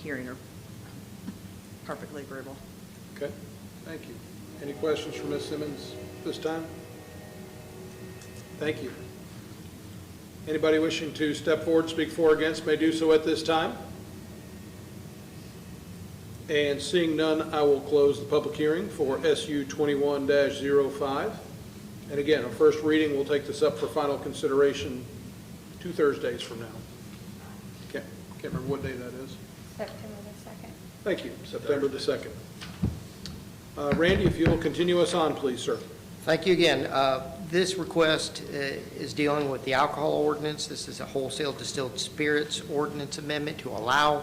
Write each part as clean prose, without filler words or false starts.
hearing are perfectly agreeable. Okay, thank you. Any questions for Ms. Simmons this time? Thank you. Anybody wishing to step forward, speak for or against, may do so at this time. And seeing none, I will close the public hearing for SU 21-05. And again, our first reading, we'll take this up for final consideration 2 Thursdays from now. Can't remember what day that is. September the 2nd. Thank you, September the 2nd. Randy, if you'll continue us on, please, sir. Thank you again. This request is dealing with the alcohol ordinance. This is a wholesale distilled spirits ordinance amendment to allow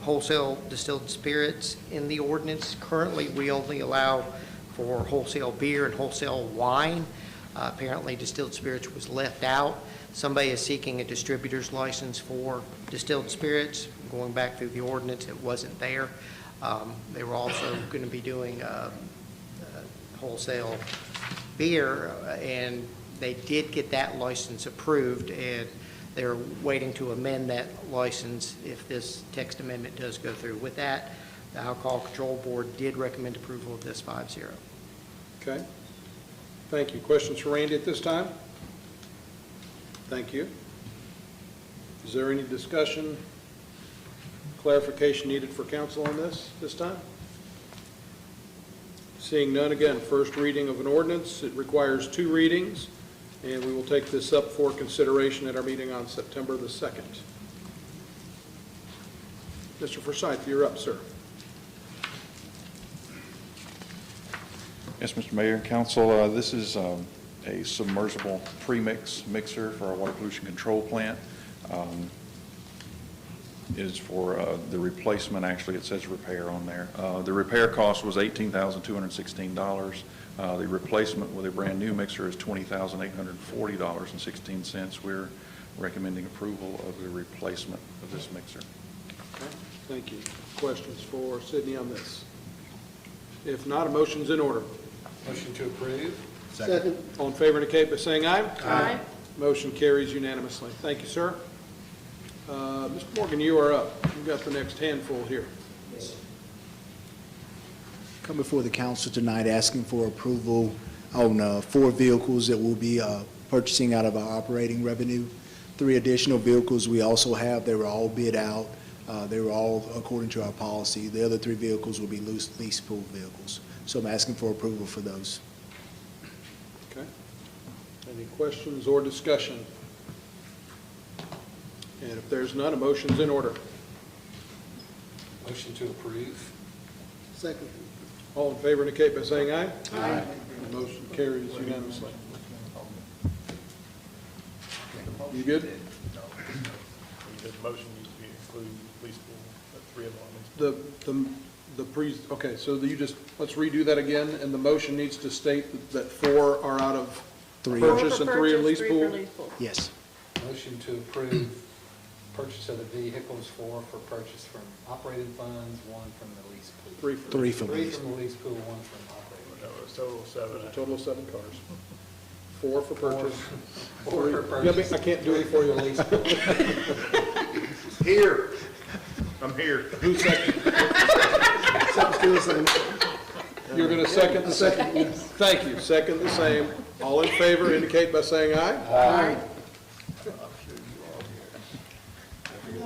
wholesale distilled spirits in the ordinance. Currently, we only allow for wholesale beer and wholesale wine. Apparently, distilled spirits was left out. Somebody is seeking a distributor's license for distilled spirits. Going back through the ordinance, it wasn't there. They were also going to be doing wholesale beer, and they did get that license approved, and they're waiting to amend that license if this text amendment does go through. With that, the Alcohol Control Board did recommend approval of this 5-0. Okay. Thank you. Questions for Randy at this time? Thank you. Is there any discussion, clarification needed for council on this time? Seeing none, again, first reading of an ordinance. It requires 2 readings, and we will take this up for consideration at our meeting on September the 2nd. Mr. Forsythe, you're up, sir. Yes, Mr. Mayor and Council, this is a submersible premix mixer for our water pollution control plant. It is for the replacement. Actually, it says repair on there. The repair cost was $18,216. The replacement with a brand new mixer is $20,840.16. We're recommending approval of the replacement of this mixer. Okay. Thank you. Questions for Sydney on this? If not, a motion's in order. Motion to approve. Second. All in favor indicate by saying aye. Aye. Motion carries unanimously. Thank you, sir. Mr. Morgan, you are up. You've got the next handful here. Come before the council tonight asking for approval on 4 vehicles that we'll be purchasing out of our operating revenue. 3 additional vehicles we also have. They were all bid out. They were all according to our policy. The other 3 vehicles will be lease pool vehicles. So I'm asking for approval for those. Okay. Any questions or discussion? And if there's none, a motion's in order. Motion to approve. Second. All in favor indicate by saying aye. Aye. The motion carries unanimously. You good? The motion needs to be include lease pool, 3 of them. Okay, so let's redo that again, and the motion needs to state that 4 are out of 3. purchase and 3 in lease 3 pool? for lease pool. Yes. Motion to approve purchase of the vehicles, 4 for purchase from operating funds, 1 from the lease pool. 3 for 3 from 3 lease. from the lease pool, 1 from operating. That was total of 7. A total of 7 cars. 4 for purchase. 4 for purchase. I can't do it for you. Lease pool. Here. I'm here. Who's second? You're going to second the second? Thank you. Second the same. All in favor indicate by saying aye. Aye.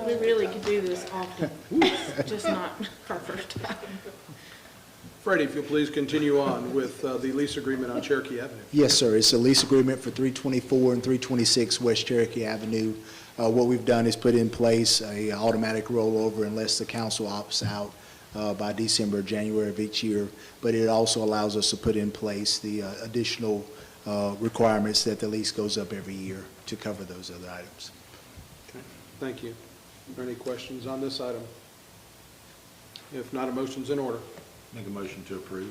We really could do this often. It's just not our first time. Freddie, if you'll please continue on with the lease agreement on Cherokee Avenue. Yes, sir. It's a lease agreement for 324 and 326 West Cherokee Avenue. What we've done is put in place a automatic rollover unless the council opts out by December or January of each year. But it also allows us to put in place the additional requirements that the lease goes up every year to cover those other items. Okay. Thank you. Are there any questions on this item? If not, a motion's in order. Make a motion to approve.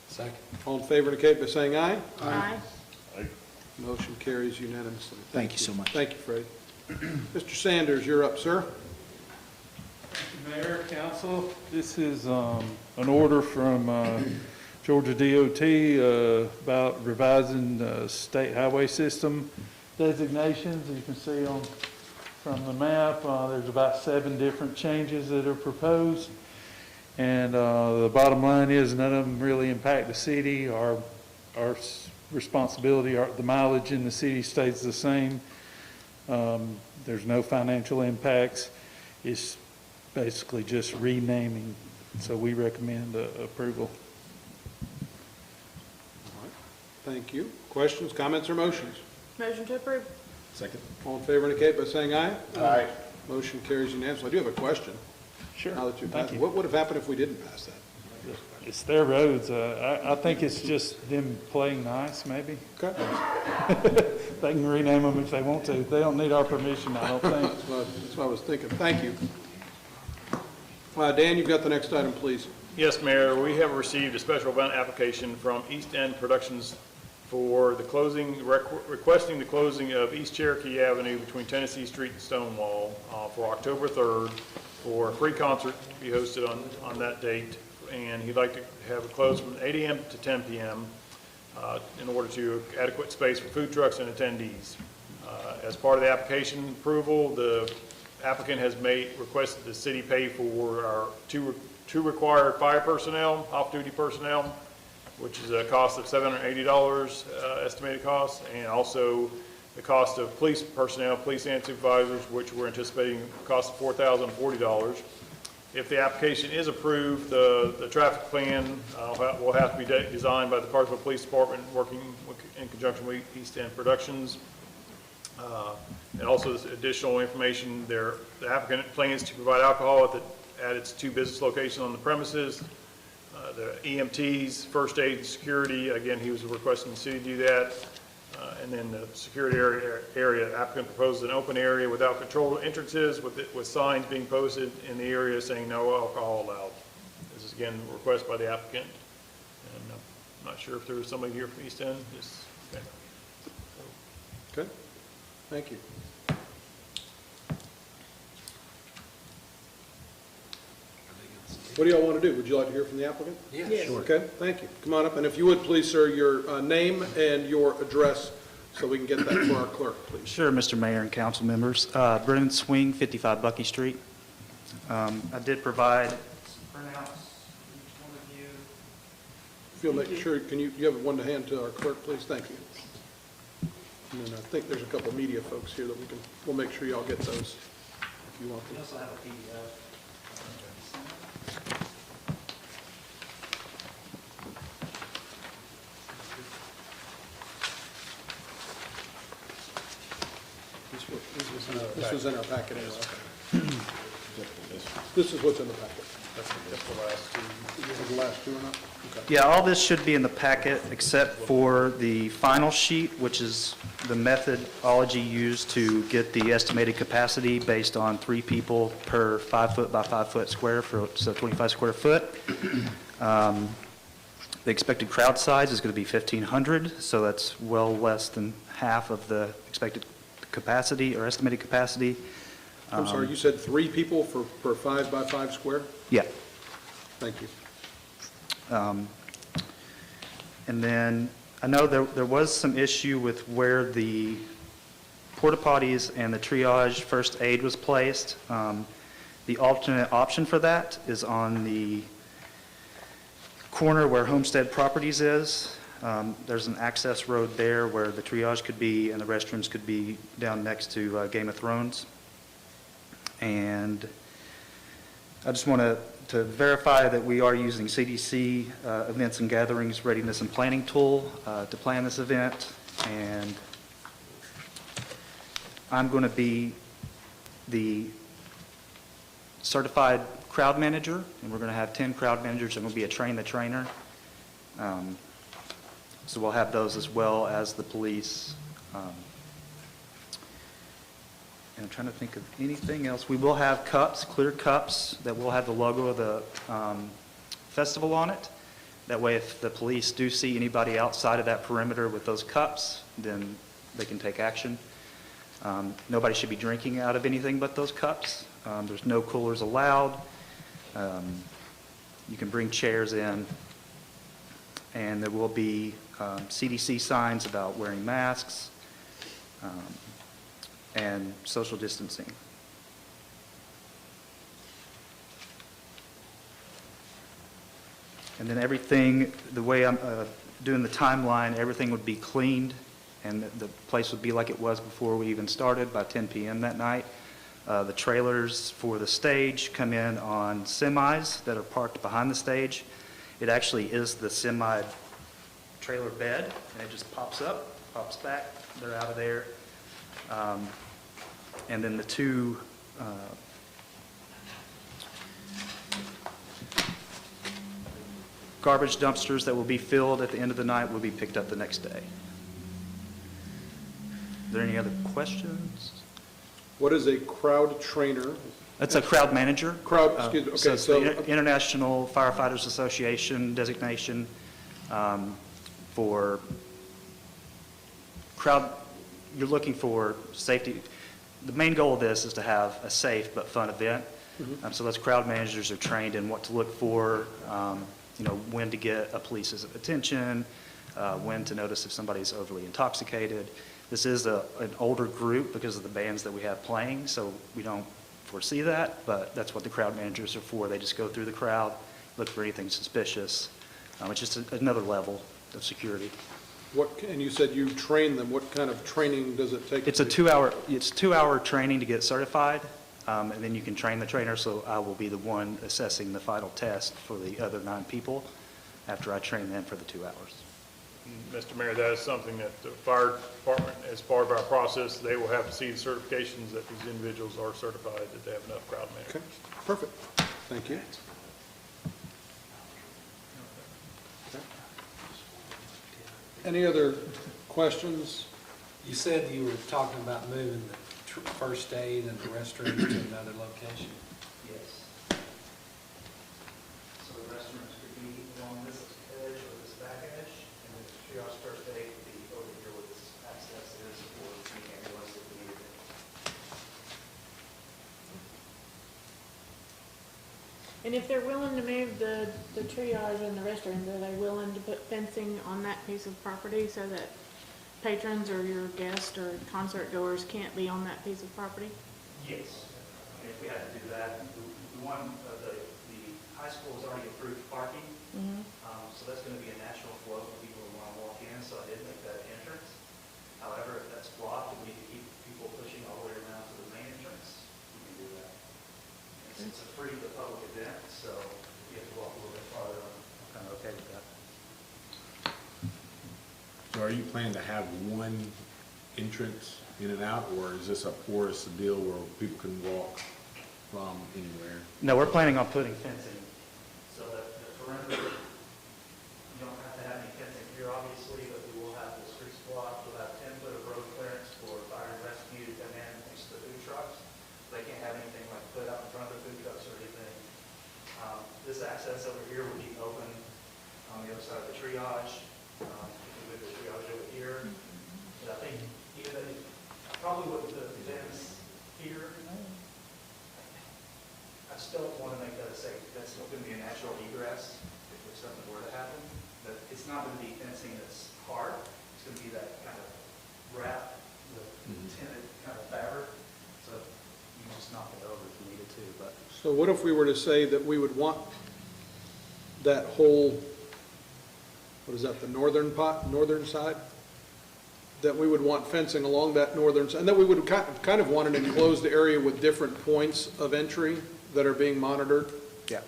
Second. All in favor indicate by saying aye. Aye. Motion carries unanimously. Thank you so much. Thank you, Freddie. Mr. Sanders, you're up, sir. Mayor, Council, this is an order from Georgia DOT about revising state highway system designations. You can see on from the map, there's about 7 different changes that are proposed. And the bottom line is none of them really impact the city. Our responsibility, the mileage in the city stays the same. There's no financial impacts. It's basically just renaming. So we recommend approval. All right. Thank you. Questions, comments, or motions? Motion to approve. Second. All in favor indicate by saying aye. Aye. Motion carries unanimously. I do have a question. Sure. Now that you've Thank passed, you. what would have happened if we didn't pass that? It's their roads. I think it's just them playing nice, maybe. Okay. They can rename them if they want to. They don't need our permission, I don't think. That's what I was thinking. Thank you. Dan, you've got the next item, please. Yes, Mayor, we have received a special event application from East End Productions for the requesting the closing of East Cherokee Avenue between Tennessee Street and Stonewall for October 3rd for a free concert to be hosted on that date. And he'd like to have it closed from 8 a.m. to 10 p.m. In order to adequate space for food trucks and attendees. As part of the application approval, the applicant has requested the city pay for our two required fire personnel, off-duty personnel, which is a cost of $780 estimated cost, and also the cost of police personnel, police and supervisors, which we're anticipating a cost of $4,040. If the application is approved, the traffic plan will have to be designed by the Carsville Police Department, working in conjunction with East End Productions. And also this additional information, the applicant plans to provide alcohol at its 2 business locations on the premises. The EMTs, first aid, and security, again, he was requesting the city do that. And then the security area, applicant proposes an open area without controlled entrances with signs being posted in the area saying no alcohol allowed. This is again a request by the applicant. And I'm not sure if there was somebody here from East End. Okay. Okay. Thank you. What do y'all want to do? Would you like to hear from the applicant? Yes. Sure. Okay, thank you. Come on up, and if you would, please, sir, your name and your address so we can get that for our clerk, please. Sure, Mr. Mayor and council members. Brennan Swing, 55 Bucky Street. I did provide printouts for each one of you. If you'll make sure, you have one to hand to our clerk, please? Thank you. And then I think there's a couple of media folks here that we'll make sure y'all get those if you want We them. also have a PDF. This was in our packet anyway. This is what's in the packet. That's the last two. The last 2 or not? Okay. Yeah, all this should be in the packet except for the final sheet, which is the methodology used to get the estimated capacity based on 3 people per 5 foot by 5 foot square, so 25 square foot. The expected crowd size is going to be 1,500, so that's well less than half of the expected capacity or estimated capacity. I'm sorry, you said 3 people per 5 by 5 square? Yeah. Thank you. And then I know there was some issue with where the porta potties and the triage first aid was placed. The alternate option for that is on the corner where Homestead Properties is. There's an access road there where the triage could be and the restrooms could be down next to Game of Thrones. And I just want to verify that we are using CDC Events and Gatherings Readiness and Planning Tool to plan this event. And I'm going to be the certified crowd manager, and we're going to have 10 crowd managers. I'm going to be a train the trainer. So we'll have those as well as the police. And I'm trying to think of anything else. We will have cups, clear cups, that will have the logo of the festival on it. That way, if the police do see anybody outside of that perimeter with those cups, then they can take action. Nobody should be drinking out of anything but those cups. There's no coolers allowed. You can bring chairs in. And there will be CDC signs about wearing masks. and social distancing. And then everything, the way I'm doing the timeline, everything would be cleaned, and the place would be like it was before we even started by 10 p.m. that night. The trailers for the stage come in on semis that are parked behind the stage. It actually is the semi-trailer bed, and it just pops up, pops back, they're out of there. And then the two garbage dumpsters that will be filled at the end of the night will be picked up the next day. Are there any other questions? What is a crowd trainer? That's a crowd manager. Excuse me, So okay, it's so, the International Firefighters Association designation for crowd, you're looking for safety. The main goal of this is to have a safe but fun event. So those crowd managers are trained in what to look for, when to get a police's attention, when to notice if somebody's overly intoxicated. This is an older group because of the bands that we have playing, so we don't foresee that, but that's what the crowd managers are for. They just go through the crowd, look for anything suspicious. It's just another level of security. and you said you train them. What kind of training does it take? It's a 2-hour training to get certified, and then you can train the trainer, so I will be the one assessing the final test for the other 9 people after I train them for the 2 hours. Mr. Mayor, that is something that the fire department, as part of our process, they will have to see the certifications that these individuals are certified, that they have enough crowd managers. Okay, perfect. Thank you. Okay. Any other questions? You said you were talking about moving the first aid and the restrooms to another location. Yes. So the restrooms could be along this edge or this back edge, and then the triage first aid would be over here where this access is for the ambulance if we needed it. And if they're willing to move the triage and the restrooms, are they willing to put fencing on that piece of property so that patrons or your guests or concert goers can't be on that piece of property? Yes. I mean, if we had to do that, the high school has already approved parking, so that's going to be a natural flow for people who want to walk in, so I did make that entrance. However, if that's blocked, we need to keep people pushing all the way around to the main entrance, we can do that. It's a free to the public event, so if you have to walk a little bit farther, I'm kind of okay with that. So are you planning to have one entrance in and out, or is this a porous deal where people can walk from anywhere? No, we're planning on putting fencing, so that the perimeter, you don't have to have any fencing here, obviously, but we will have the streets blocked. We'll have 10 foot of road clearance for fire and rescue to come in next to the food trucks. They can't have anything like put out in front of the food trucks or anything. This access over here will be open on the other side of the triage. With the triage over here. But I think even probably with the events here, I still want to make that a safe. That's still going to be a natural egress if something were to happen. But it's not going to be fencing that's hard. It's going to be that kind of wrap, the tinted kind of fabric. So you can just knock it over if you needed to. But So what if we were to say that we would want that whole, what is that, the northern side? That we would want fencing along that northern side, and that we would kind of want an enclosed area with different points of entry that are being monitored? yeah.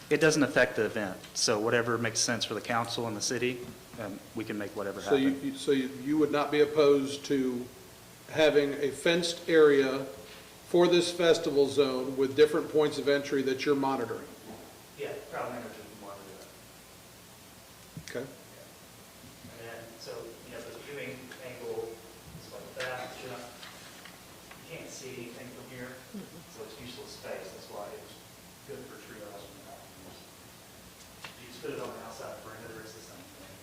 It doesn't affect the event. So whatever makes sense for the council and the city, we can make whatever happen. So you would not be opposed to having a fenced area for this festival zone with different points of entry that you're monitoring? Yeah, crowd managers would want to do that. Okay. And then, so, the viewing angle is like that. You can't see anything from here, so it's useless space. That's why it's good for triage and that. You just put it on the outside perimeter, it's the same thing.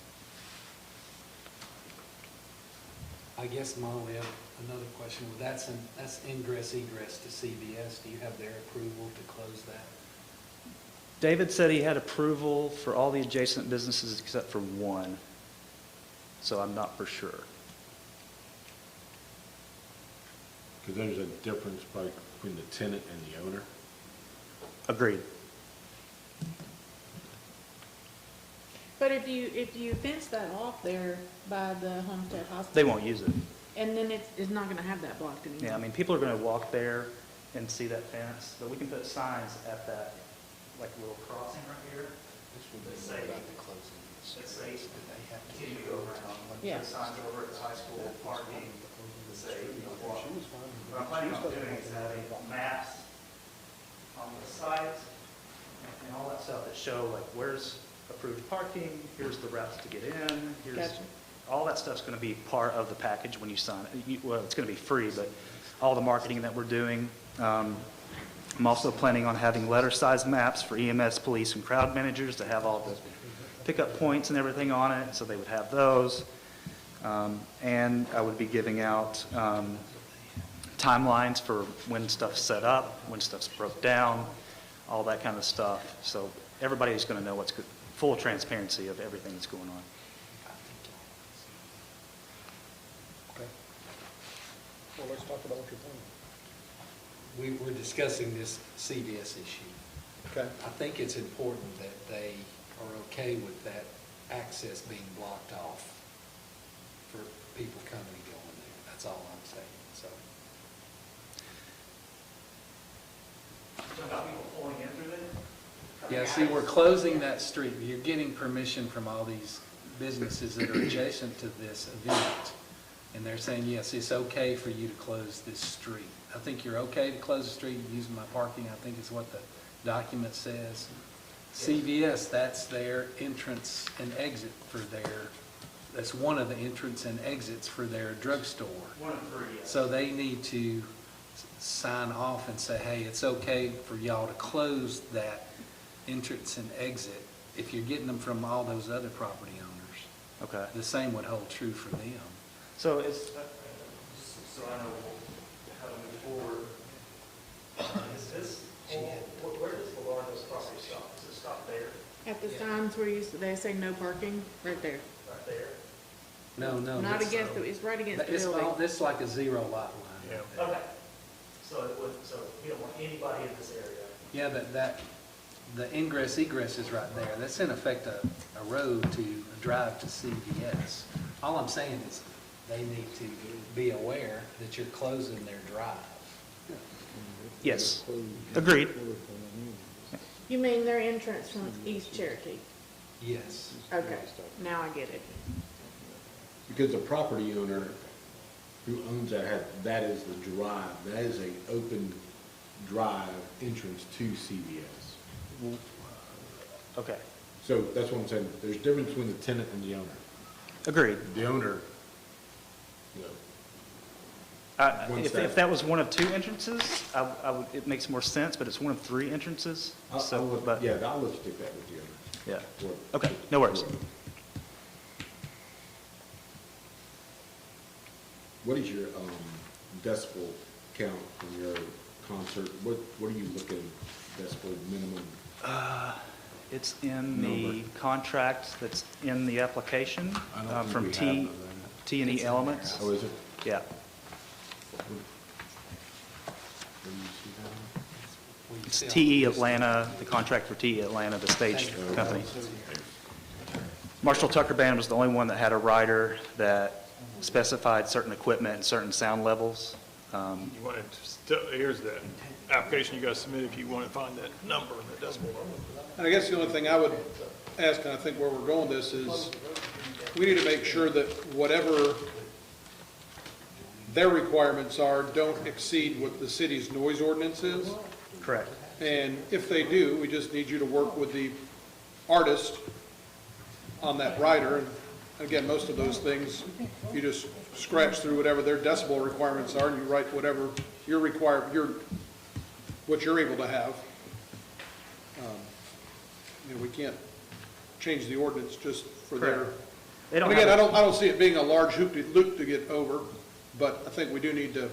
I guess Molly, another question. Well, that's ingress egress to CVS. Do you have their approval to close that? David said he had approval for all the adjacent businesses except for one, so I'm not for sure. Because there's a difference probably between the tenant and the owner. Agreed. But if you fence that off there by the Homestead Hospital. They won't use it. And then it's not gonna have that blocked anymore. Yeah, I mean, people are going to walk there and see that fence, but we can put signs at that, like, little crossing right here. That say, continue to go around. Yeah. Put signs over at the high school, parking, that say, walk. What I'm planning on doing is having maps on the site and all that stuff that show, like, where's approved parking, here's the routes to get in, here's, Gotcha. all that stuff's going to be part of the package when you sign it. Well, it's going to be free, but all the marketing that we're doing. I'm also planning on having letter-sized maps for EMS, police, and crowd managers to have all the pickup points and everything on it, so they would have those. And I would be giving out timelines for when stuff's set up, when stuff's broke down, all that kind of stuff. So everybody's going to know what's good, full transparency of everything that's going on. Okay. Well, let's talk about what you're planning. We're discussing this CVS issue. Okay. I think it's important that they are okay with that access being blocked off for people coming and going there. That's all I'm saying, so. About people pulling in through there? Yeah, see, we're closing that street. You're getting permission from all these businesses that are adjacent to this event. And they're saying, yes, it's okay for you to close this street. I think you're okay to close the street using my parking. I think is what the document says. CVS, that's their entrance and exit for their, that's one of the entrance and exits for their drugstore. One of three, yes. So they need to sign off and say, hey, it's okay for y'all to close that entrance and exit if you're getting them from all those other property owners. Okay. The same would hold true for them. So it's, so I know how to move forward. Is this, where does the largest property stop? Does it stop there, At the signs where they say no parking, right there. right there? No. Not that's- against, it's right against the It's building. all, this is like a zero lot line. Yeah. Okay. So it would, so you don't want anybody in this area? Yeah, the ingress egress is right there. That's in effect a road to a drive to CVS. All I'm saying is they need to be aware that you're closing their drive. Yes, agreed. You mean their entrance from East Cherokee? Yes. Okay, now I get it. Because the property owner who owns that is the drive, that is a open drive entrance to CVS. Okay, So that's what I'm saying, there's a difference between the tenant and the owner. agreed. The owner, you know, Once If that- that was one of two entrances, I would, it makes more sense, but it's one of three entrances. So, but, yeah, I'll let you take that with the owner. yeah, Or- okay, no worries. What is your decibel count from your concert? What are you looking decibel minimum? It's in the contract that's in the application I don't think from we have none of T&E Elements. Oh, is it? Yeah, Where do you see that? it's TE Atlanta, the contract for TE Atlanta, the stage company. Marshall Tucker Band was the only one that had a rider that specified certain equipment and certain sound levels. You want to, here's the application you guys submitted if you want to find that number, the decibel number. And I guess the only thing I would ask, and I think where we're going this is, we need to make sure that whatever their requirements are don't exceed what the city's noise ordinance is. Correct. And if they do, we just need you to work with the artist on that rider. And again, most of those things, you just scratch through whatever their decibel requirements are, and you write whatever what you're able to have. We can't change the ordinance just for their. Correct. They don't And again, have I don't see it being a large hoop to get over, but I think we do need to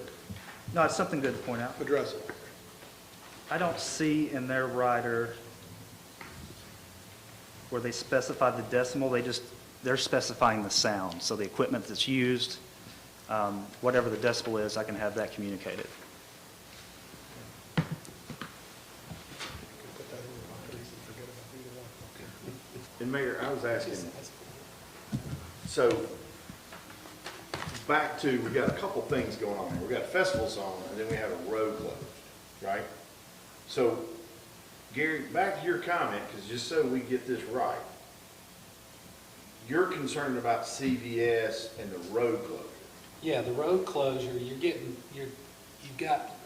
No, it's something good to point out. address it. I don't see in their rider where they specify the decimal, they're specifying the sound, so the equipment that's used. whatever the decibel is, I can have that communicated. And Mayor, I was asking, so back to, we got a couple things going on here. We got a festival song and then we have a road closed, right? So Gary, back to your comment, because just so we get this right, you're concerned about CVS and the road closure. Yeah, the road closure, you've got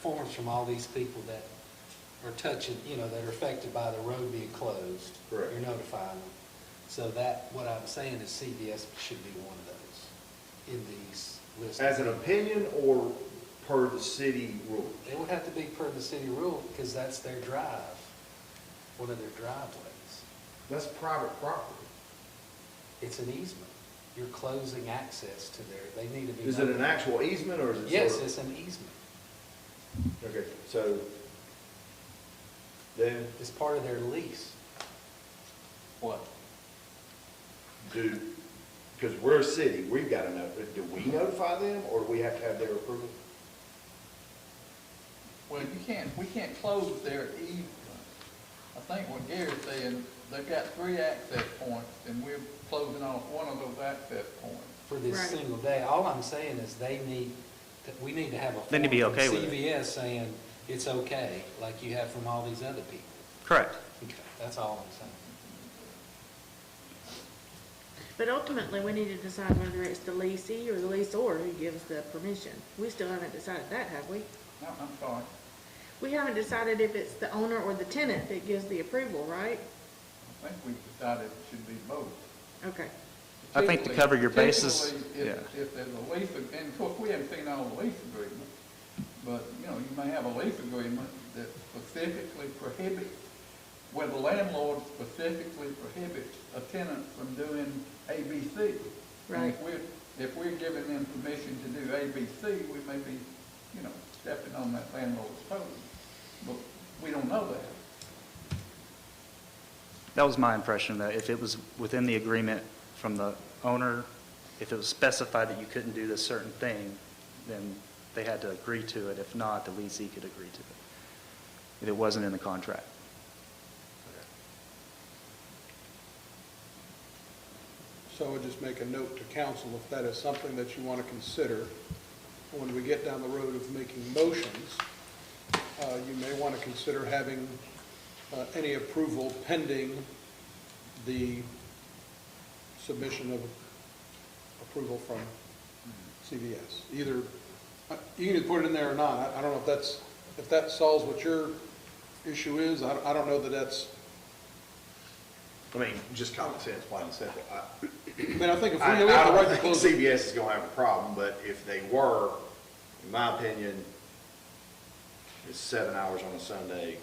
forms from all these people that are touching, that are affected by the road being closed. Correct. You're notifying them. So that, what I'm saying is CVS should be one of those in these lists. As an opinion or per the city rules? It would have to be per the city rule, because that's their drive, one of their driveways. That's private property. It's an easement. You're closing access to they need to be. Is it an actual easement or is it? Yes, sort of- it's an easement. Okay, so then It's part of their lease. what? Because we're a city, we've got to know, do we notify them or do we have to have their approval? Well, we can't close their easement. I think what Gary's saying, they've got 3 access points, and we're closing off one of those access points. For this Right. single day. All I'm saying is we need to have a They need to be form from okay with it. CVS saying it's okay, like you have from all these other people. Correct. Okay, that's all I'm saying. But ultimately, we need to decide whether it's the leasee or the leaseor who gives the permission. We still haven't decided that, have we? No, I'm sorry. We haven't decided if it's the owner or the tenant that gives the approval, right? I think we decided it should be both. Okay. I think to cover your bases, Particularly if there's a lease, and of course, we haven't seen all the lease agreements, but, you may have a lease agreement that specifically prohibits, where the landlord specifically prohibits a tenant from doing A, B, C. And Right. if we're giving them permission to do A, B, C, we may be, stepping on that landlord's toes, but we don't know that. that was my impression, that if it was within the agreement from the owner, if it was specified that you couldn't do this certain thing, then they had to agree to it. If not, the leasee could agree to it, if it wasn't in the contract. So I would just make a note to council, if that is something that you want to consider, when we get down the road of making motions, you may want to consider having any approval pending the submission of approval from CVS. Either, you can either put it in there or not. I don't know if that solves what your issue is. I don't know that that's, I mean, just common sense, plain and simple. I mean, I think if we I have the right don't to think close it. CVS is gonna have a problem, but if they were, in my opinion, it's 7 hours on a Sunday,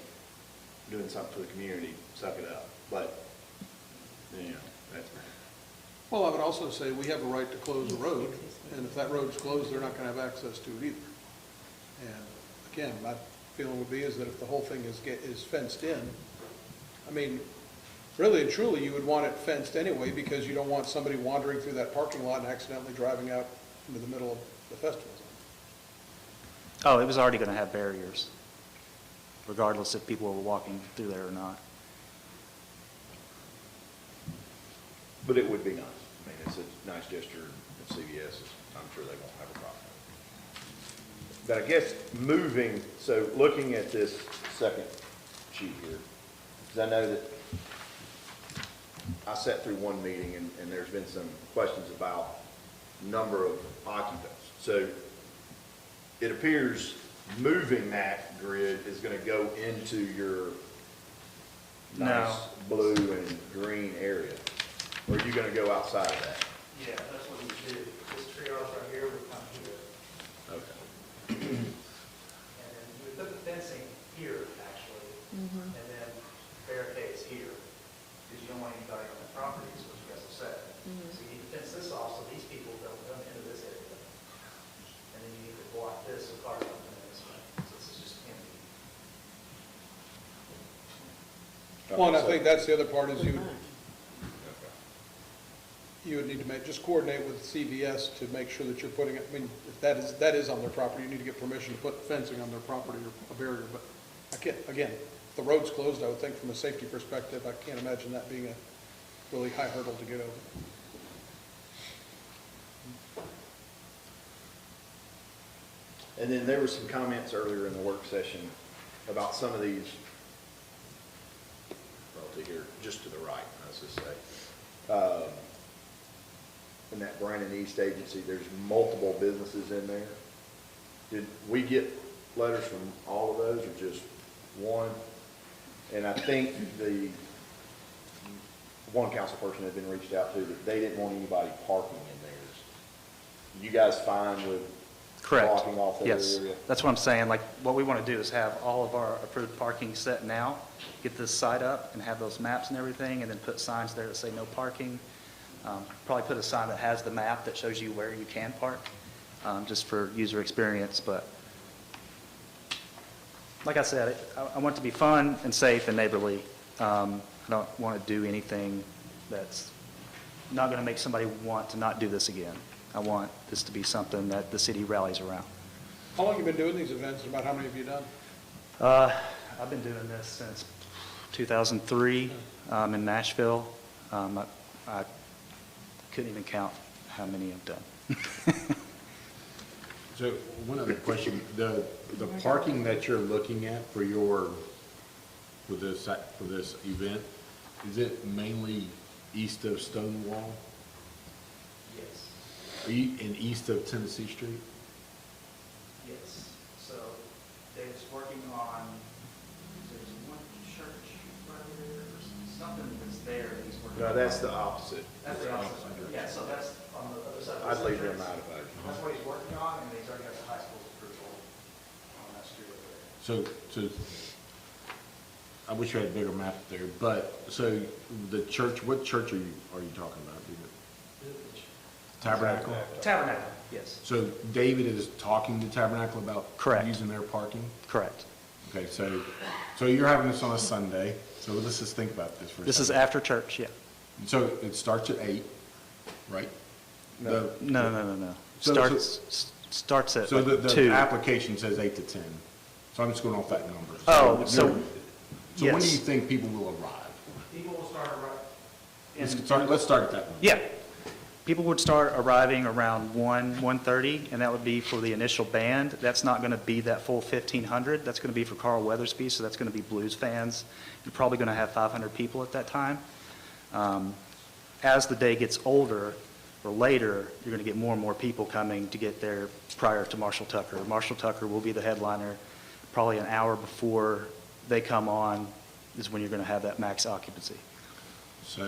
doing something for the community, suck it up. But, that's me. Well, I would also say we have a right to close a road, and if that road's closed, they're not gonna have access to it either. And again, my feeling would be is that if the whole thing is fenced in, I mean, really and truly, you would want it fenced anyway, because you don't want somebody wandering through that parking lot and accidentally driving out into the middle of the festival zone. Oh, it was already going to have barriers, regardless if people were walking through there or not. But it would be nice. I mean, it's a nice gesture at CVS. I'm sure they won't have a problem. But I guess moving, so looking at this second sheet here, because I know that I sat through one meeting and there's been some questions about number of occupants. So it appears moving that grid is going to go into your nice blue and green area. Or are you going to go outside of that? Yeah, that's what we do. This triage right here would come here. Okay. And then we put the fencing here, actually, and then barricades here, because you don't want anybody on the property, is what you guys have said. So you need to fence this off so these people don't come into this area. And then you need to block this so cars don't come in this way. So this is just empty. Well, and I think that's the other part is you, you would need to just coordinate with CVS to make sure that you're putting it, I mean, if that is on their property, you need to get permission to put fencing on their property or a barrier, but I can't, again, if the road's closed, I would think from a safety perspective, I can't imagine that being a really high hurdle to get over. And then there were some comments earlier in the work session about some of these, well, to here, just to the right, let's just say. In that Brandon East agency, there's multiple businesses in there. Did we get letters from all of those or just one? And I think the one council person had been reached out to that they didn't want anybody parking in theirs. You guys fine with Correct. blocking off that Yes, area? that's what I'm saying. Like, what we want to do is have all of our approved parking set now, get this site up and have those maps and everything, and then put signs there that say no parking. Probably put a sign that has the map that shows you where you can park, just for user experience. But like I said, I want it to be fun and safe and neighborly. I don't want to do anything that's not going to make somebody want to not do this again. I want this to be something that the city rallies around. How long have you been doing these events, and about how many have you done? I've been doing this since 2003 in Nashville. I couldn't even count how many I've done. So one other question, the parking that you're looking at for this event, is it mainly east of Stonewall? Yes. Are you in east of Tennessee Street? Yes. So David's working on, there's one church right there, or something that's there that he's working on. No, that's the opposite. That's the opposite. Yeah, so that's on the other side. I'd leave them out if I That's what he's working on, and he's already got the high school's approval on that street over there. So I wish you had a bigger map there, but, so the church, what church are you talking about? Tabernacle? Tabernacle, yes. So David is talking to Tabernacle about Correct. using their parking? Correct. Okay, so you're having this on a Sunday, so let's just think about this for a second. This is after church, yeah. So it starts at 8, right? No. So- Starts at So like the 2. application says 8 to 10, so I'm just going off that number. Oh, so, So when do yes. you think people will arrive? People will start Let's start at that number. Yeah. People would start arriving around 1:30, and that would be for the initial band. That's not going to be that full 1,500. That's going to be for Carl Weathersby, so that's going to be blues fans. You're probably going to have 500 people at that time. As the day gets older or later, you're going to get more and more people coming to get there prior to Marshall Tucker. Marshall Tucker will be the headliner. Probably an hour before they come on is when you're going to have that max occupancy. So,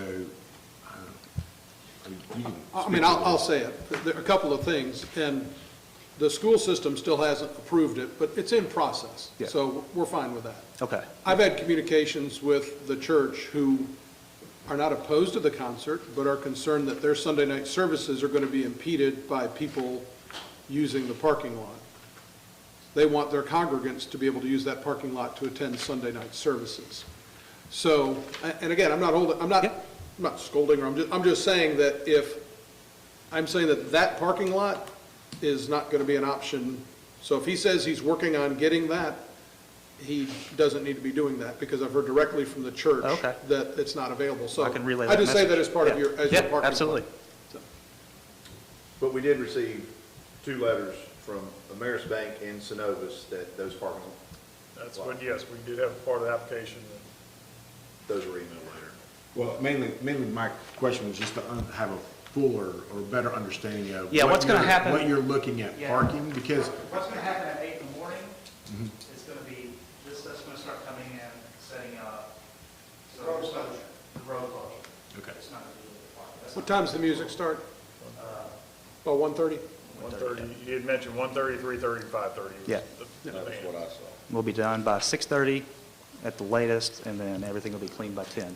you can I mean, I'll say it. There are a couple of things, and the school system still hasn't approved it, but it's in process. Yeah. So we're fine with that. Okay. I've had communications with the church who are not opposed to the concert, but are concerned that their Sunday night services are going to be impeded by people using the parking lot. They want their congregants to be able to use that parking lot to attend Sunday night services. So, and again, I'm not scolding, or I'm just saying that I'm saying that parking lot is not going to be an option. So if he says he's working on getting that, he doesn't need to be doing that, because I've heard directly from the church Okay. that it's not available. So I can relay I that just say message. that as part of Yeah. your parking Yeah, plan. absolutely. So. But we did receive 2 letters from Ameris Bank and Synovus that those parking, That's what, yes, we did have part of the application. those were emailed later. Well, mainly my question was just to have a fuller or better understanding of Yeah, what's gonna happen- what you're looking at Yeah. parking, because What's going to happen at 8 in the morning is going to be, this stuff's going to start coming in, setting up. So road closure. The road closure. Okay. It's not going to be the parking. That's What not- time's the music start? About 1:30? 1:30, you had mentioned 1:30, 3:30, and 5:30. was Yeah. the That's band. what I saw. We'll be done by 6:30 at the latest, and then everything will be cleaned by 10.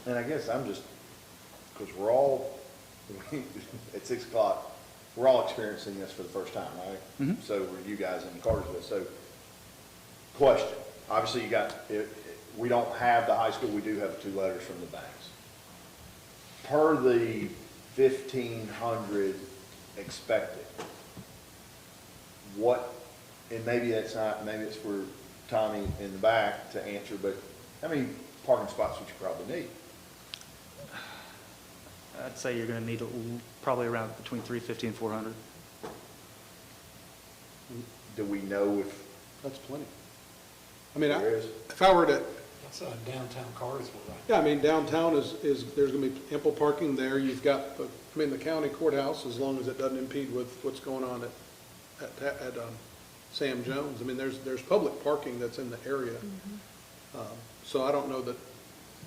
And I guess I'm just, because we're all, at 6 o'clock, we're all experiencing this for the first time, right? So were you guys in Carsville. So, question, obviously you got, we don't have the high school, we do have 2 letters from the banks. Per the 1,500 expected, what, and maybe that's not, maybe it's for Tommy in the back to answer, but how many parking spots would you probably need? I'd say you're going to need probably around between 350 and 400. Do we know if That's plenty. I mean, there is? if I were to, That's downtown Carsville, right? yeah, I mean, downtown is, there's going to be ample parking there. You've got, the county courthouse, as long as it doesn't impede with what's going on at Sam Jones. I mean, there's public parking that's in the area. So I don't know that,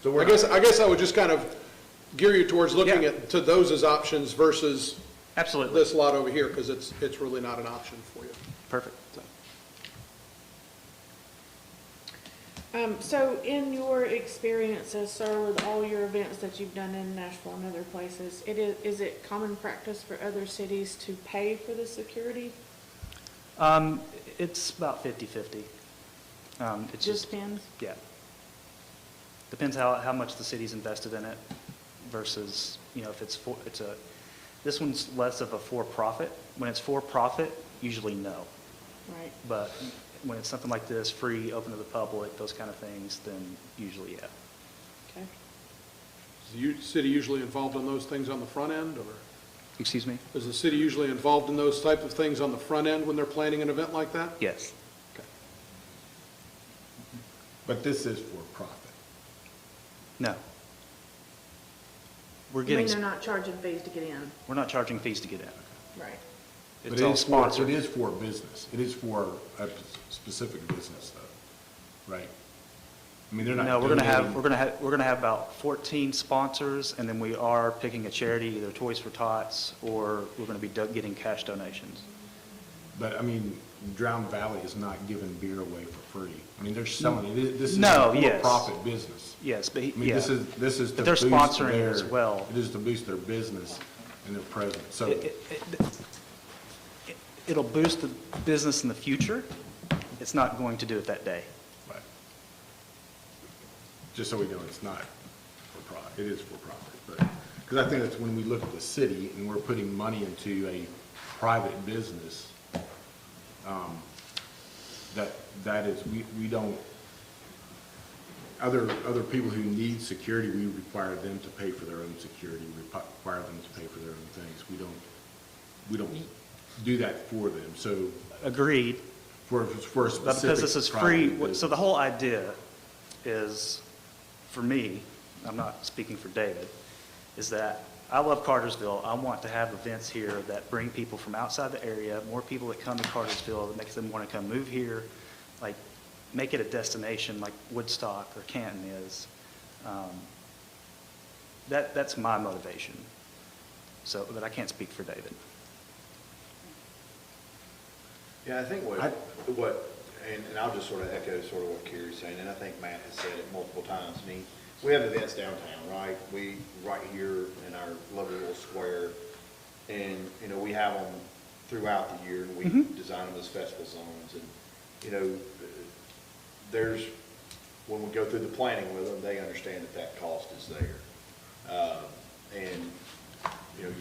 So I guess I would just kind of gear you towards looking to those as options versus Absolutely. this lot over here, because it's really not an option for you. Perfect. So in your experiences, sir, with all your events that you've done in Nashville and other places, is it common practice for other cities to pay for the security? It's about 50/50. It Just depends? Yeah. Depends how much the city's invested in it versus, if this one's less of a for-profit. When it's for-profit, usually no. Right. But when it's something like this, free, open to the public, those kind of things, then usually, yeah. Okay. Is the city usually involved in those things on the front end, or Excuse me? is the city usually involved in those type of things on the front end when they're planning an event like that? Yes. But this is for profit. No. We're I mean, getting, they're not charging fees to get in? we're not charging fees to get in. Right. But It's it all is for- sponsored. It is for business. It is for a specific business, though, right? I mean, they're not No, donating- we're gonna have about 14 sponsors, and then we are picking a charity, either Toys for Tots, or we're gonna be getting cash donations. But, I mean, Drown Valley is not giving beer away for free. I mean, they're selling it. This is No, a yes. for-profit business. Yes, but I mean, yeah. this is to But they're boost sponsoring their- as well. It is to boost their business and their presence. So, It'll boost the business in the future. It's not going to do it that day. right. Just so we know, it's not for profit. It is for profit. But, because I think that's when we look at the city and we're putting money into a private business, that is, we don't, other people who need security, we require them to pay for their own security, we require them to pay for their own things. We don't do that for them, so Agreed. for a specific But because this is private free, business. so the whole idea is, for me, I'm not speaking for David, is that I love Cartersville. I want to have events here that bring people from outside the area, more people that come to Cartersville, that makes them want to come move here, like make it a destination like Woodstock or Canton is. That's my motivation. So, but I can't speak for David. Yeah, I think and I'll just sort of echo sort of what Kerry's saying, and I think Matt has said it multiple times. I mean, we have events downtown, right? Right here in our lovely little square, and, we have them throughout the year, and we design them as festival zones, and, when we go through the planning with them, they understand that cost is there. And,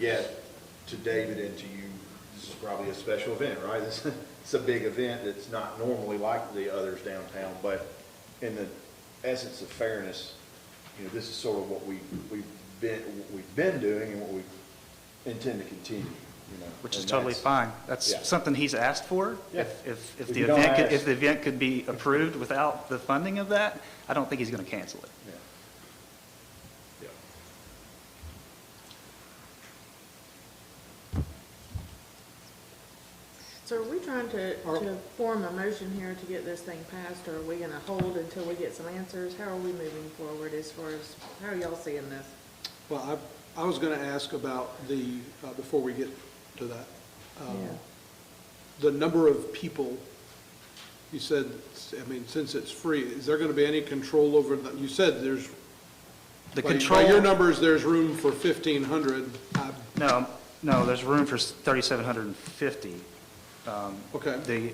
yet, to David and to you, this is probably a special event, right? It's a big event that's not normally like the others downtown, but in the essence of fairness, this is sort of what we've been doing and what we intend to continue, Which is and totally that's- fine. That's yeah. something he's asked for. Yeah. If If the you don't event, ask- if the event could be approved without the funding of that, I don't think he's going to cancel it. Yeah. Yeah. So are we trying to form a motion here to get this thing passed, or are we gonna hold until we get some answers? How are we moving forward as far as, how are y'all seeing this? Well, I was going to ask about before we get to that, the number of people, you said, since it's free, is there going to be any control over that? You said there's, by your numbers, there's room for 1,500. No, there's room for 3,750. Okay.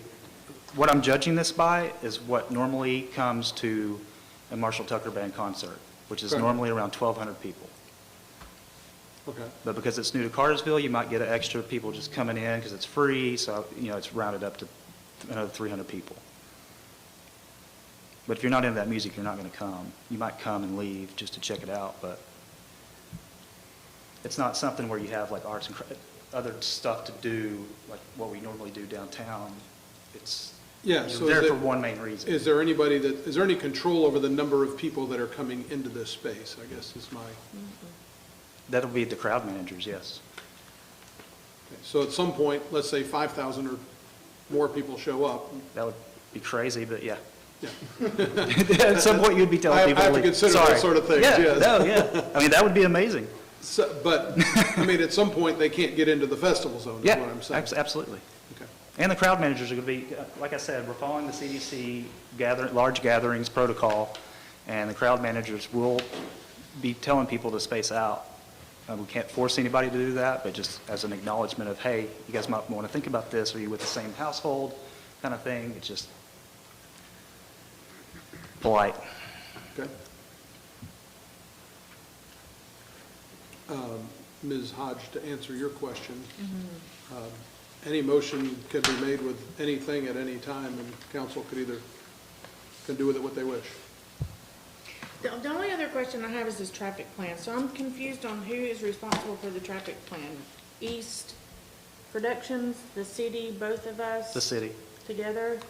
What I'm judging this by is what normally comes to a Marshall Tucker Band concert, which is Okay. normally around 1,200 people. Okay. But because it's new to Carsville, you might get an extra people just coming in because it's free, so, it's rounded up to another 300 people. But if you're not into that music, you're not going to come. You might come and leave just to check it out, but it's not something where you have like arts and other stuff to do, like what we normally do downtown. It's, Yeah, you're so there is for it- one main reason. Is there any control over the number of people that are coming into this space, I guess is my, That'll be the crowd managers, yes. okay. So at some point, let's say 5,000 or more people show up, That would be crazy, but yeah. yeah. At some point, you'd be telling I people. have to leave. consider those Sorry. sort of things, Yeah, yes. no, yeah. I mean, that would be amazing. So, but, I mean, at some point, they can't get into the festival zone, is Yeah, what I'm saying. absolutely. Okay. And the crowd managers are going to be, like I said, we're following the CDC large gatherings protocol, and the crowd managers will be telling people to space out. We can't force anybody to do that, but just as an acknowledgement of, hey, you guys might want to think about this, are you with the same household, kind of thing. It's just polite. Okay. Ms. Hodge, to answer your question, any motion can be made with anything at any time, and council can do with it what they wish. The only other question I have is this traffic plan. So I'm confused on who is responsible for the traffic plan. East Productions, the city, both of us? The city. Together?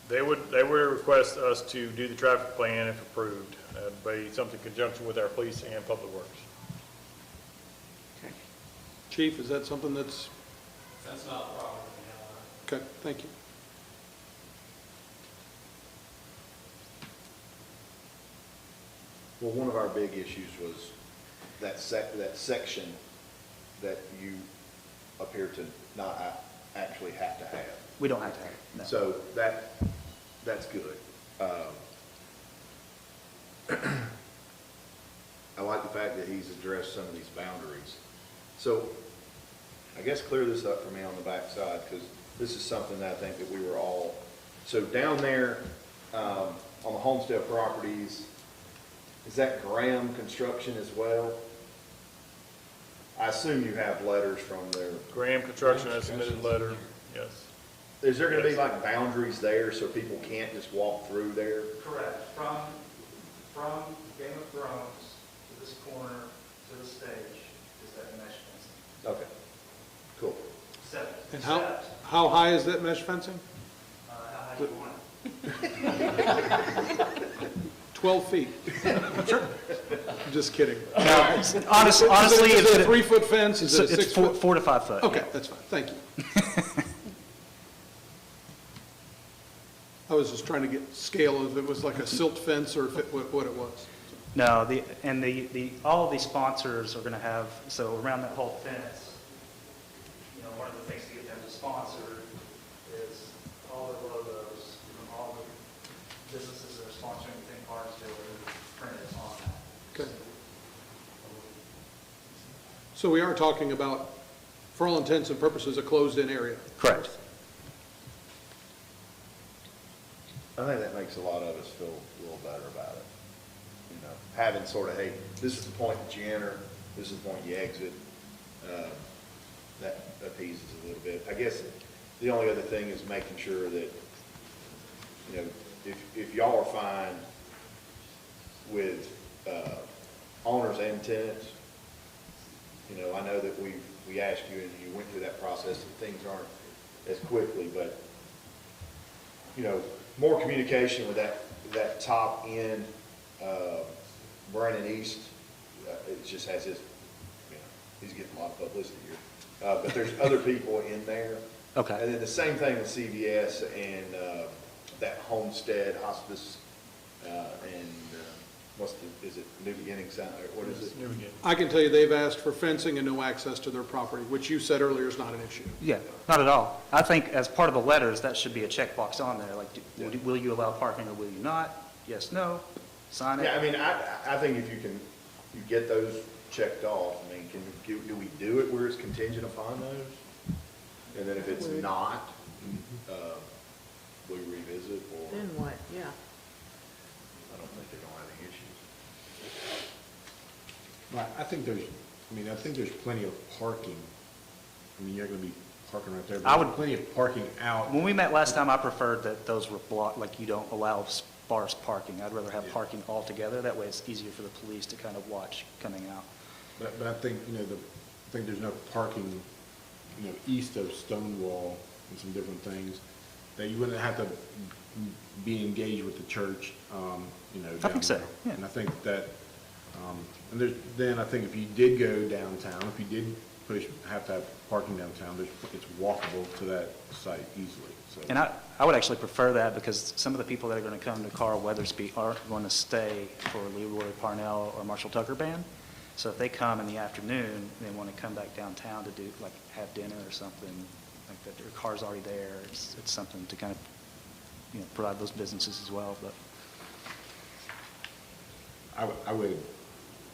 They would request us to do the traffic plan if approved. That'd be something in conjunction with our police and public works. Okay. Chief, is that something that's, That's not a problem. okay, thank you. Well, one of our big issues was that section that you appear to not actually have to have. We don't have to have it, no. So that's good. I like the fact that he's addressed some of these boundaries. So I guess clear this up for me on the backside, because this is something that I think that we were all, so down there on the homestead properties, is that Graham Construction as well? I assume you have letters from their. Graham Construction has submitted a letter, yes. Is there gonna be like boundaries there so people can't just walk through there? Correct. From Game of Thrones to this corner to the stage is that mesh fencing. Okay, cool. And how high is that mesh fencing? How high do you want it? 12 feet. Just kidding. Honestly, Is it a it's 3-foot fence? Is it a 6 foot? 4 to 5 foot. Okay, yeah. that's fine, thank you. I was just trying to get scale of if it was like a silt fence or if it, what it was. No, all of these sponsors are going to have, so around that whole fence, one of the things to get them to sponsor is all their logos from all the businesses that are sponsoring within Carsville are printed on that. Okay. So we are talking about, for all intents and purposes, a closed-in area. Correct. I think that makes a lot of us feel a little better about it. Having sort of, hey, this is the point that you enter, this is the point you exit. That appeases a little bit. I guess the only other thing is making sure that, if y'all are fine with owners and tenants, I know that we asked you and you went through that process and things aren't as quickly, but, more communication with that top end, Brandon East, it just has his, he's getting a lot of publicity here. But there's other people in there. Okay. And then the same thing with CVS and that Homestead Hospice and is it New Beginnings? What is it? New Beginnings. I can tell you they've asked for fencing and no access to their property, which you said earlier is not an issue. Yeah, not at all. I think as part of the letters, that should be a checkbox on there, like, will you allow parking or will you not? Yes, no, sign it. Yeah, I mean, I think if you get those checked off, I mean, do we do it where it's contingent upon those? And then if it's not, we revisit or? Then what? Yeah. I don't think they're gonna have any issues. Right, I think there's plenty of parking. I mean, you're gonna be parking right there, but I there's would- plenty of parking out. When we met last time, I preferred that those were blocked, like you don't allow sparse parking. I'd rather have Yeah. parking altogether. That way it's easier for the police to kind of watch coming out. But I think, I think there's no parking, east of Stonewall and some different things, that you wouldn't have to be engaged with the church, I down think so, there. yeah. And I think that, then I think if you did go downtown, if you did have to have parking downtown, it's walkable to that site easily, so. And I would actually prefer that because some of the people that are going to come to Carl Weathersby aren't going to stay for Leroy Parnell or Marshall Tucker Band. So if they come in the afternoon, they want to come back downtown to do, like, have dinner or something, like that, their car's already there, it's something to kind of, provide those businesses as well, but.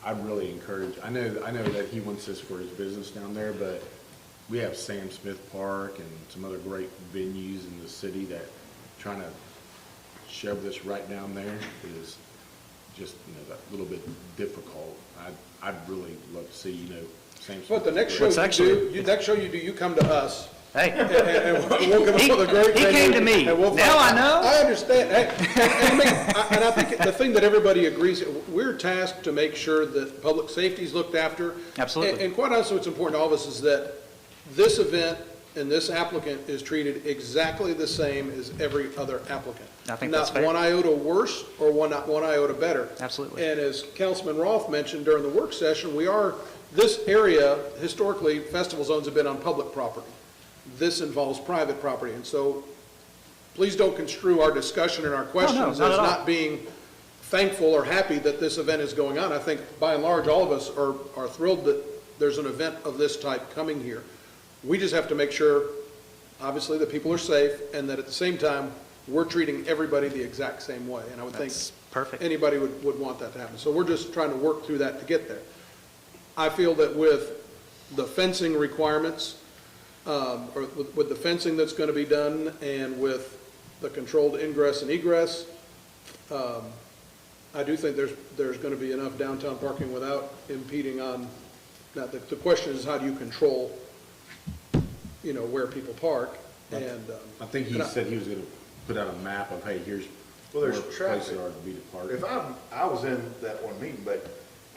I'd really encourage, I know that he wants this for his business down there, but we have Sam Smith Park and some other great venues in the city that trying to shove this right down there is just, that little bit difficult. I'd really love to see, Sam Smith. But the next show you do, you come to us. Hey. And we'll come up with a great He venue, came to me. and we'll Now I know. I understand. Hey, and I think the thing that everybody agrees, we're tasked to make sure that public safety is looked after. Absolutely. And quite honestly, what's important to all of us is that this event and this applicant is treated exactly the same as every other applicant. I think that's fair. Not one iota worse or one iota better. Absolutely. And as Councilman Roth mentioned during the work session, this area, historically, festival zones have been on public property. This involves private property, and so please don't construe our discussion and our questions not as at all. not being thankful or happy that this event is going on. I think by and large, all of us are thrilled that there's an event of this type coming here. We just have to make sure, obviously, that people are safe and that at the same time, we're treating everybody the exact same way. And I would think perfect. anybody would want that to happen. So we're just trying to work through that to get there. I feel that with the fencing requirements, or with the fencing that's going to be done and with the controlled ingress and egress, I do think there's going to be enough downtown parking without impeding on, now the question is how do you control, where people park, and. I think he said he was gonna put out a map of, hey, here's where There's places traffic. are to be to park. I was in that one meeting, but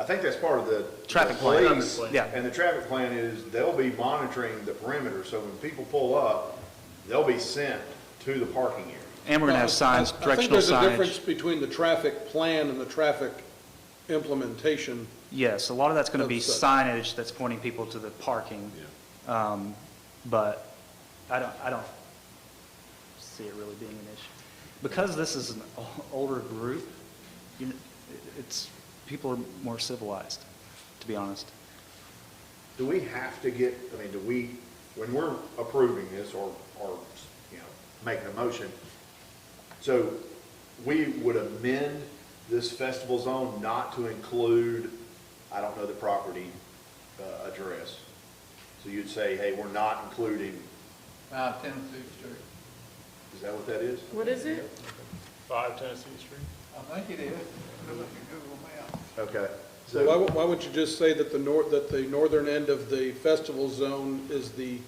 I think that's part of the Traffic the plan. police, Yeah. And the traffic plan is they'll be monitoring the perimeter, so when people pull up, they'll be sent to the parking area. And we're going to have signs, I think directional there's a difference signage. between the traffic plan and the traffic implementation. Yes, a lot of that's going to be Of such. signage that's pointing people to the parking. But I don't see it really being an issue. Because this is an older group, people are more civilized, to be honest. Do we have to get, when we're approving this or making a motion, so we would amend this festival zone not to include, I don't know the property address. So you'd say, hey, we're not including, Tennessee Street. is that what that is? What is it? 5 Tennessee Street. I think it is. Look at Google Maps. Okay. So why wouldn't you just say that the northern end of the festival zone is the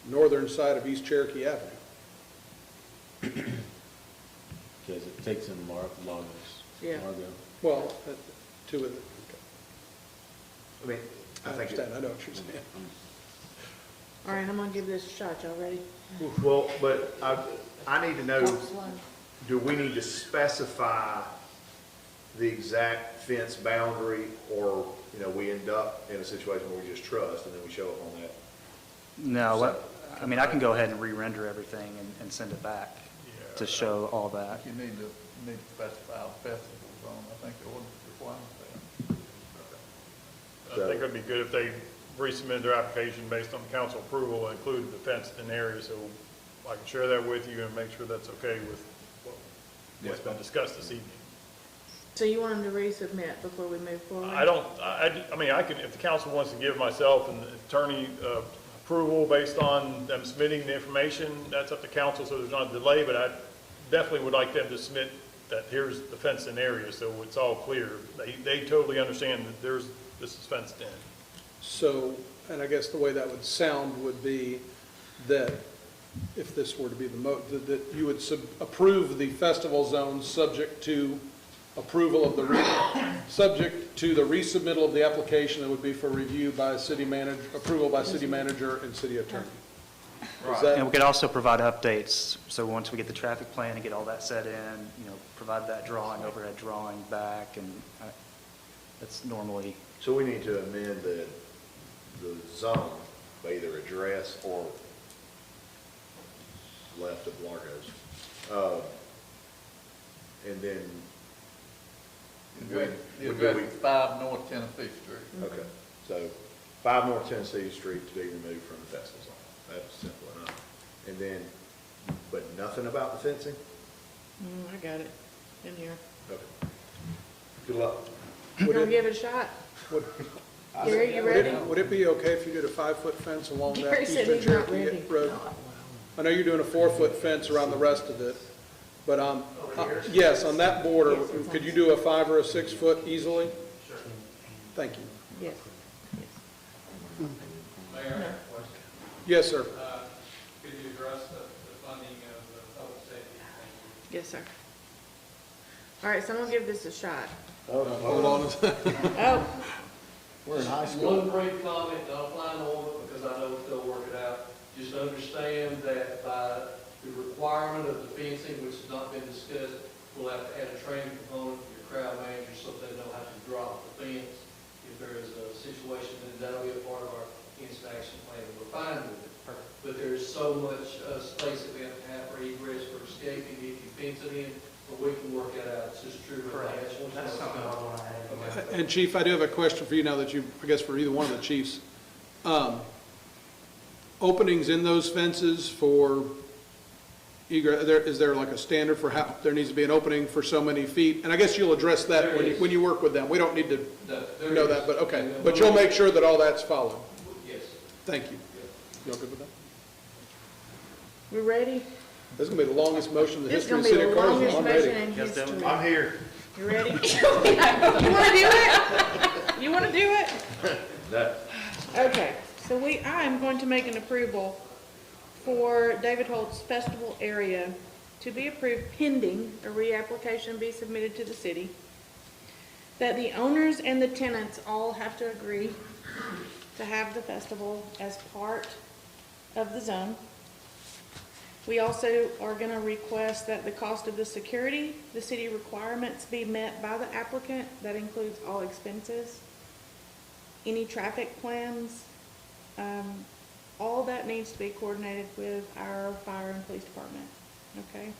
northern side of East Cherokee Avenue? Because it takes in Largo. Yeah. Well, two of them. I I think understand, I know what you're saying. All right, I'm gonna give this a shot. Y'all ready? Well, but I need to know, Walk slow. do we need to specify the exact fence boundary, or, we end up in a situation where we just trust and then we show up on that? No, I can go ahead and re-render everything and send it back to show all that. You need to specify a festival zone. I think the ordinance requires that. I think it'd be good if they resubmit their application based on council approval and include the fenced-in area, so I can share that with you and make sure that's okay with what's been discussed this evening. So you want them to resubmit before we move forward? I could, if the council wants to give myself and the attorney approval based on them submitting the information, that's up to council, so there's not a delay, but I definitely would like them to submit that here's the fenced-in area, so it's all clear. They totally understand that this is fenced in. So, and I guess the way that would sound would be that if this were to be that you would approve the festival zone subject to approval of subject to the resubmittal of the application that would be for review by city manager, approval by city manager and city attorney. Is that- And we could also provide updates, so once we get the traffic plan and get all that set in, provide that drawing, overhead drawing back, and that's normally, So we need to amend the zone by either address or left of Largo's. And then, The address is 5 North Tennessee Street. okay, so 5 North Tennessee Street to be removed from the festival zone. That's simple enough. And then, but nothing about the fencing? I got it in here. Okay. Good luck. You gonna give it a shot? Gary, you ready? Would it be okay if you did a 5-foot fence along that Gary said eastern he's not Cherokee ready. Road? I know you're doing a 4-foot fence around the rest of it, but yes, on that border, could you do a 5 or a 6-foot easily? Sure. Thank you. Yes. Mayor, I have a question. Yes, sir. Could you address the funding of the public safety? Thank you. Yes, sir. All right, so I'm gonna give this a shot. Hold on a second. Oh, We're in high school. One brief comment, don't apply no more because I know they'll work it out. Just understand that by the requirement of the fencing, which has not been discussed, we'll have to add a training component for your crowd managers so they know how to drop the fence. If there is a situation, then that'll be a part of our instant action plan. We're fine with it. But there's so much space that we have to have for egress, for escaping, if you fence it in, but we can work that out. It's just true. That's something I want to add. And Chief, I do have a question for you now that I guess for either one of the chiefs. Openings in those fences for egress, is there like a standard for how, there needs to be an opening for so many feet? And I guess you'll address that when you work with them. We don't need to know that, but okay. But you'll make sure that all that's followed. Yes. Thank you. Y'all good with that? we ready? This is gonna be the longest motion in the This is history gonna of be the the city of longest Carsville. I'm motion ready. in history. I'm here. You ready? You wanna do it? You wanna do it? No. Okay, so I am going to make an approval for David Holt's festival area to be approved pending a reapplication be submitted to the city, that the owners and the tenants all have to agree to have the festival as part of the zone. We also are going to request that the cost of the security, the city requirements be met by the applicant. That includes all expenses, any traffic plans, all that needs to be coordinated with our fire and police department, okay?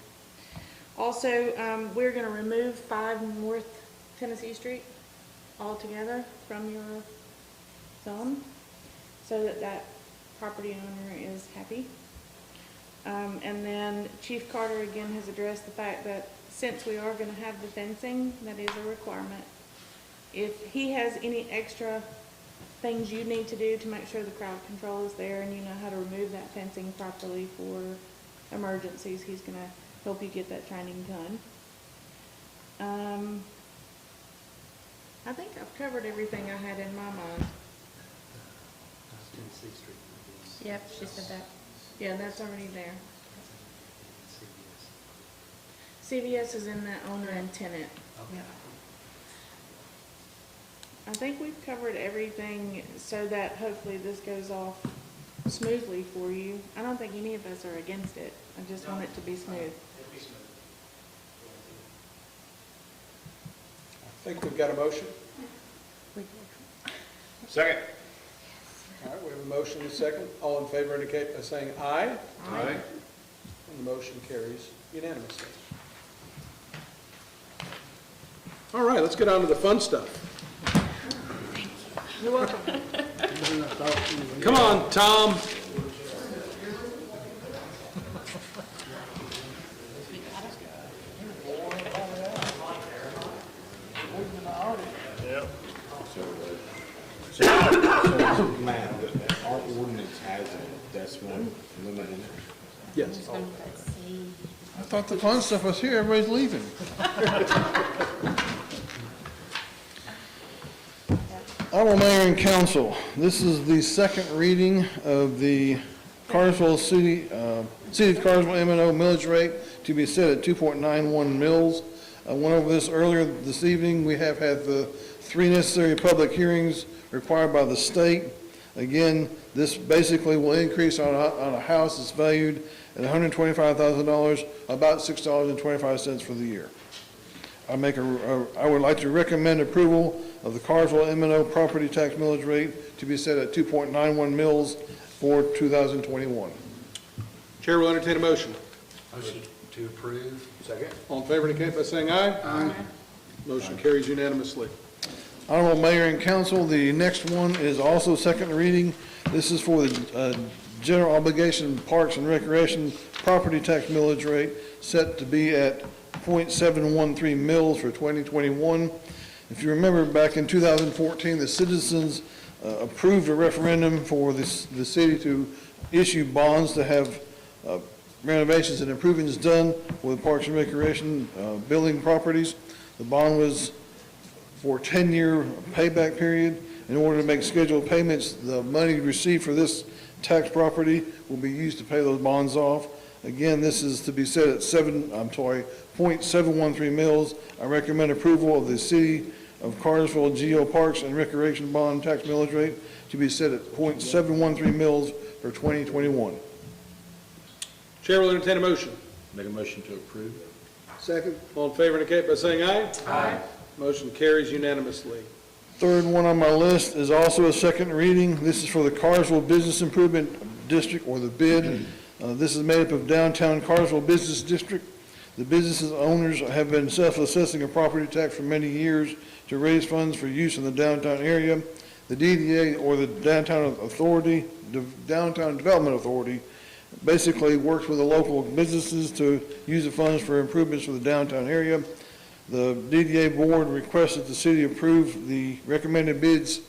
Also, we're gonna remove 5 North Tennessee Street altogether from your zone, so that property owner is happy. And then Chief Carter again has addressed the fact that since we are gonna have the fencing, that is a requirement. If he has any extra things you need to do to make sure the crowd control is there and you know how to remove that fencing properly for emergencies, he's gonna help you get that training done. I think I've covered everything I had in my mind. Yep, she said that. Yeah, that's already there. CVS is in that owner and tenant. Yeah. I think we've covered everything so that hopefully this goes off smoothly for you. I don't think any of us are against it. I just want it to be smooth. It'll be smooth. I think we've got a motion. Second. All right, we have a motion and a second. All in favor indicate by saying aye. Aye. And the motion carries unanimously. All right, let's get on to the fun stuff. You're welcome. Come on, Tom. Yep. So, Matt, our ordinance has a decimal limit in it. Yes. I thought the fun stuff was here, everybody's leaving. Honorable Mayor and Council, this is the second reading of the Carsville City of Carsville M&O millage rate to be set at 2.91 mils. I went over this earlier this evening. We have had the 3 necessary public hearings required by the state. Again, this basically will increase on a house that's valued at $125,000, about $6.25 for the year. I would like to recommend approval of the Carsville M&O property tax millage rate to be set at 2.91 mils for 2021. Chair will entertain a motion. Motion to approve. Second? All in favor indicate by saying aye. Aye. Motion carries unanimously. Honorable Mayor and Council, the next one is also second reading. This is for the general obligation Parks and Recreation property tax millage rate set to be at 0.713 mils for 2021. If you remember, back in 2014, the citizens approved a referendum for the city to issue bonds to have renovations and improvements done with Parks and Recreation building properties. The bond was for a 10-year payback period. In order to make scheduled payments, the money received for this tax property will be used to pay those bonds off. Again, this is to be set at 0.713 mils. I recommend approval of the City of Carsville Geo Parks and Recreation Bond Tax Millage Rate to be set at 0.713 mils for 2021. Chair will entertain a motion. Make a motion to approve. Second. All in favor indicate by saying aye. Aye. Motion carries unanimously. Third one on my list is also a second reading. This is for the Carsville Business Improvement District, or the BID. This is made up of downtown Carsville Business District. The businesses owners have been self-assessing a property tax for many years to raise funds for use in the downtown area. The DDA, or the Downtown Authority, the Downtown Development Authority, basically works with the local businesses to use the funds for improvements for the downtown area. The DDA board requests that the city approve the recommended bids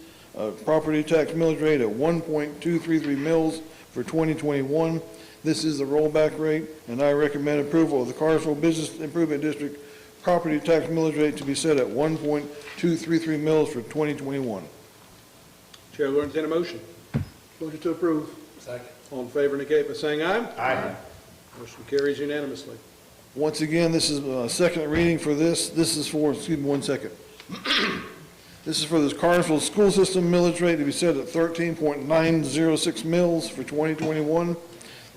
property tax millage rate at 1.233 mils for 2021. This is the rollback rate, and I recommend approval of the Carsville Business Improvement District property tax millage rate to be set at 1.233 mils for 2021. Chair will entertain a motion. Motion to approve. Second. All in favor indicate by saying aye. Aye. Motion carries unanimously. Once again, this is a second reading for this. This is for, excuse me one second. This is for this Carsville school system millage rate to be set at 13.906 mils for 2021.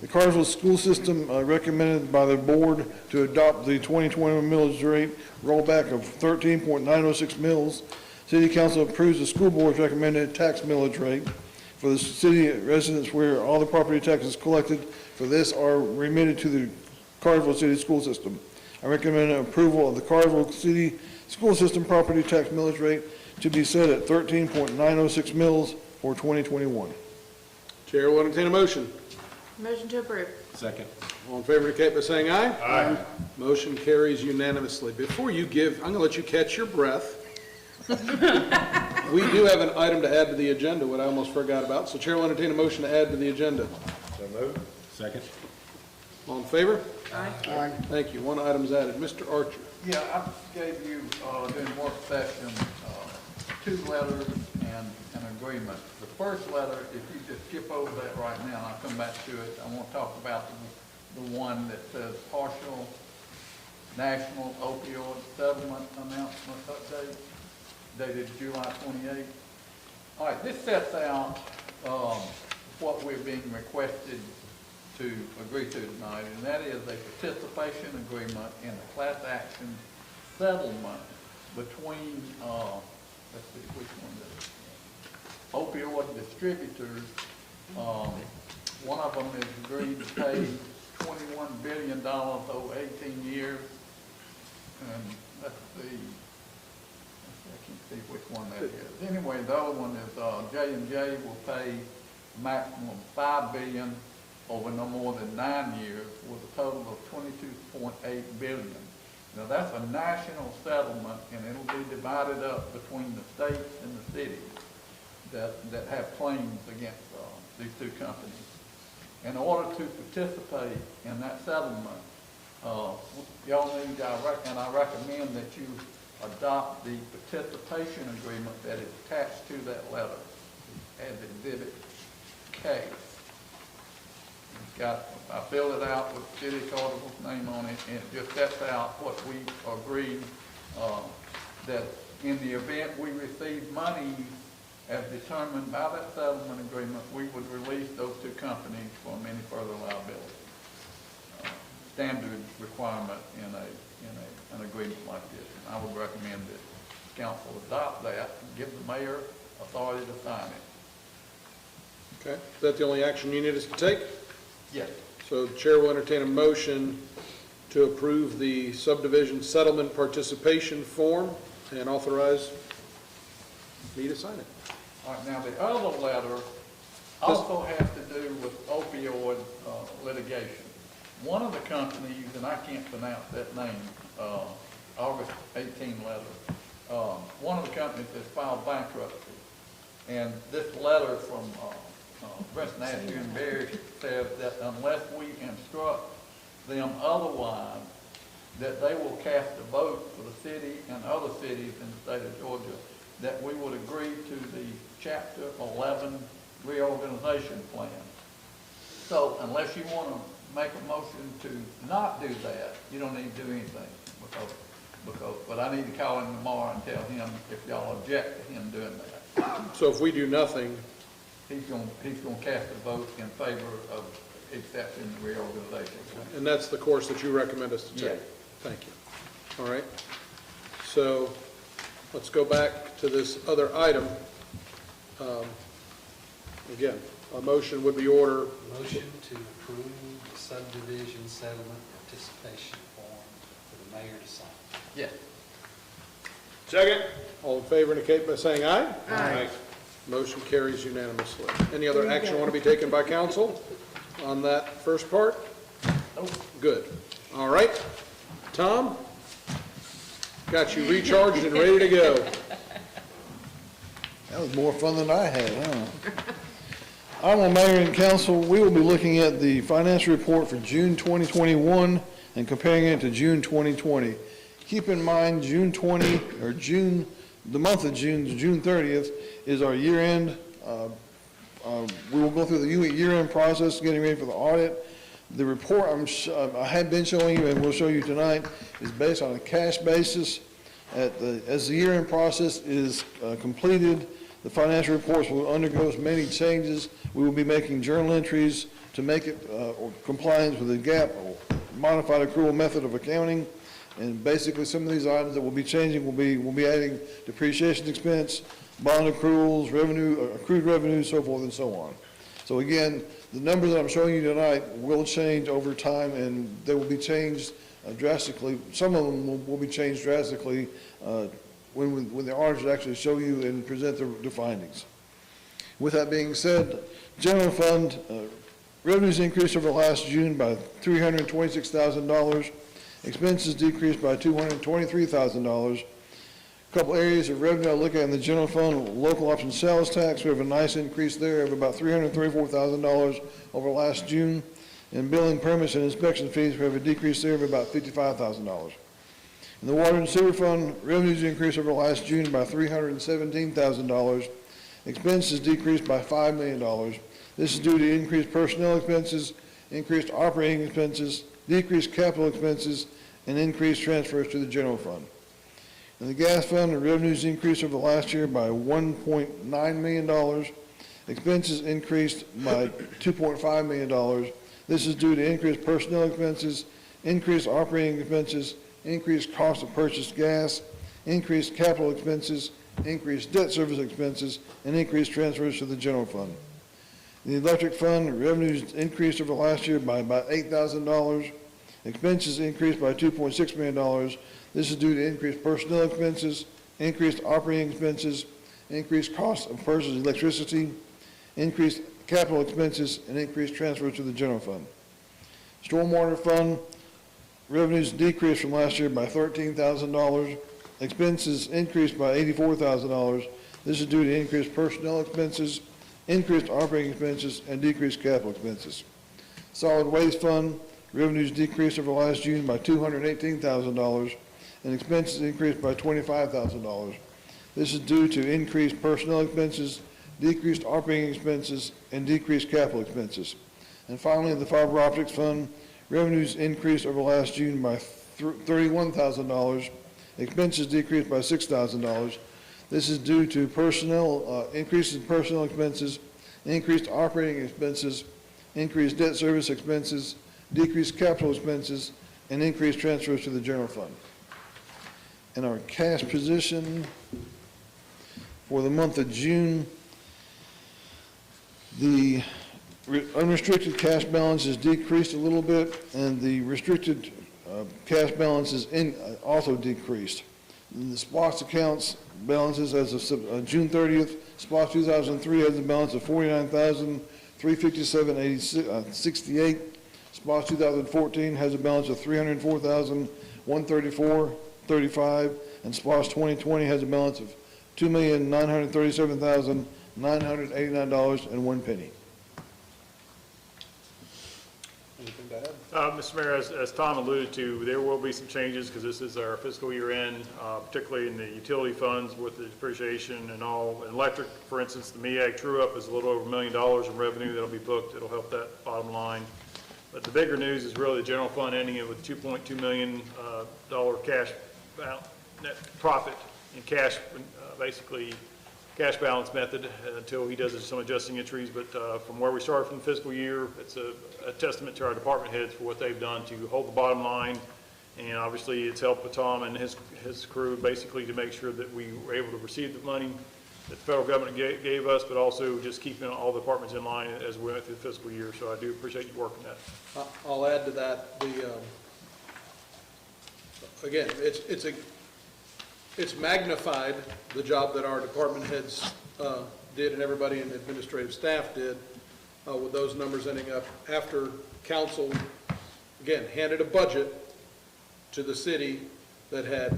The Carsville school system recommended by the board to adopt the 2021 millage rate rollback of 13.906 mils. City Council approves the school board's recommended tax millage rate for the city residents where all the property taxes collected for this are remitted to the Carsville City School System. I recommend approval of the Carsville City School System property tax millage rate to be set at 13.906 mils for 2021. Chair will entertain a motion. Motion to approve. Second. All in favor indicate by saying aye. Aye. Motion carries unanimously. Before you give, I'm going to let you catch your breath. We do have an item to add to the agenda, what I almost forgot about. So Chair will entertain a motion to add to the agenda. So moved. Second. All in favor? Aye. Aye. Thank you. One item's added. Mr. Archer. Yeah, I gave you, during work session, 2 letters and an agreement. The first letter, if you just skip over that right now, and I'll come back to it, I want to talk about the one that says partial national opioid settlement announcement update, dated July 28th. All right, this sets out what we're being requested to agree to tonight, and that is a participation agreement in a class action settlement between, let's see which one it is, opioid distributors. One of them has agreed to pay $21 billion over 18 years. And let's see, I can't see which one that is. Anyway, the other one is J&J will pay maximum $5 billion over no more than 9 years with a total of $22.8 billion. Now that's a national settlement, and it'll be divided up between the states and the cities that have claims against these 2 companies. In order to participate in that settlement, Y'all need, and I recommend that you adopt the participation agreement that is attached to that letter as Exhibit K. It's got, I filled it out with City Cardinal's name on it, and it just sets out what we agreed, that in the event we receive money as determined by that settlement agreement, we would release those two companies from any further liability. Standard requirement in an agreement like this. And I would recommend that council adopt that and give the mayor authority to sign it. Okay, is that the only action you need us to take? Yes. So the chair will entertain a motion to approve the subdivision settlement participation form and authorize me to sign it. All right, now the other letter also has to do with opioid litigation. One of the companies, and I can't pronounce that name, August 18 letter, one of the companies has filed bankruptcy. And this letter from Preston Ashley and Barry says that unless we instruct them otherwise, that they will cast a vote for the city and other cities in the state of Georgia that we would agree to the Chapter 11 reorganization plan. So unless you want to make a motion to not do that, you don't need to do anything but I need to call him tomorrow and tell him if y'all object to him doing that. So if we do nothing, He's going to cast a vote in favor of accepting the reorganization plan. and that's the course that you recommend us to take? Yes. Thank you. All right. So let's go back to this other item. Again, a motion would be order. Motion to approve the subdivision settlement participation form for the mayor to sign. Yes. Second. All in favor indicate by saying aye. Aye. Motion carries unanimously. Any other action want to be taken by council on that first part? Nope. Good. All right. Tom, got you recharged and ready to go. That was more fun than I had, huh? Honorable Mayor and Council, we will be looking at the financial report for June 2021 and comparing it to June 2020. Keep in mind, the month of June, June 30th, is our year end. We will go through the year-end process, getting ready for the audit. The report I have been showing you and will show you tonight is based on a cash basis. As the year-end process is completed, the financial reports will undergo many changes. We will be making journal entries to make it compliance with the GAAP or modified accrual method of accounting. And basically, some of these items that will be changing will be adding depreciation expense, bond accruals, revenue, accrued revenue, so forth and so on. So again, the numbers that I'm showing you tonight will change over time, and they will be changed drastically. Some of them will be changed drastically when the auditors actually show you and present the findings. With that being said, general fund revenues increased over last June by $326,000. Expenses decreased by $223,000. A couple areas of revenue I look at in the general fund: local option sales tax. We have a nice increase there of about $334,000 over last June. In billing permits and inspection fees, we have a decrease there of about $55,000. In the water and sewer fund, revenues increased over last June by $317,000. Expenses decreased by $5 million. This is due to increased personnel expenses, increased operating expenses, decreased capital expenses, and increased transfers to the general fund. In the gas fund, the revenues increased over the last year by $1.9 million. Expenses increased by $2.5 million. This is due to increased personnel expenses, increased operating expenses, increased cost of purchased gas, increased capital expenses, increased debt service expenses, and increased transfers to the general fund. In the electric fund, revenues increased over last year by about $8,000. Expenses increased by $2.6 million. This is due to increased personnel expenses, increased operating expenses, increased cost of purchased electricity, increased capital expenses, and increased transfers to the general fund. Stormwater fund, revenues decreased from last year by $13,000. Expenses increased by $84,000. This is due to increased personnel expenses, increased operating expenses, and decreased capital expenses. Solid waste fund, Revenues decreased over last June by $218,000, and expenses increased by $25,000. This is due to increased personnel expenses, decreased operating expenses, and decreased capital expenses. And finally, the fiber optics fund, revenues increased over last June by $31,000. Expenses decreased by $6,000. This is due to increases in personnel expenses, increased operating expenses, increased debt service expenses, decreased capital expenses, and increased transfers to the general fund. And our cash position for the month of June, the unrestricted cash balance has decreased a little bit, and the restricted cash balance is also decreased. And the SPOS accounts balances as of June 30th, SPOS 2003 has a balance of $49,357.68. SPOS 2014 has a balance of $304,134.35, and SPOS 2020 has a balance of $2,937,989.01. Anything to add? Mr. Mayor, as Tom alluded to, there will be some changes because this is our fiscal year end, particularly in the utility funds with the depreciation and all. Electric, for instance, the MEAG true-up is a little over $1 million in revenue that'll be booked. It'll help that bottom line. But the bigger news is really the general fund ending it with $2.2 million cash net profit in cash, basically cash balance method until he does some adjusting entries. But from where we started from the fiscal year, it's a testament to our department heads for what they've done to hold the bottom line. And obviously it's helped with Tom and his crew basically to make sure that we were able to receive the money that the federal government gave us, but also just keeping all the departments in line as we went through the fiscal year. So I do appreciate you working that. I'll add to that, again, it's magnified the job that our department heads did and everybody in the administrative staff did with those numbers ending up after council, again, handed a budget to the city that had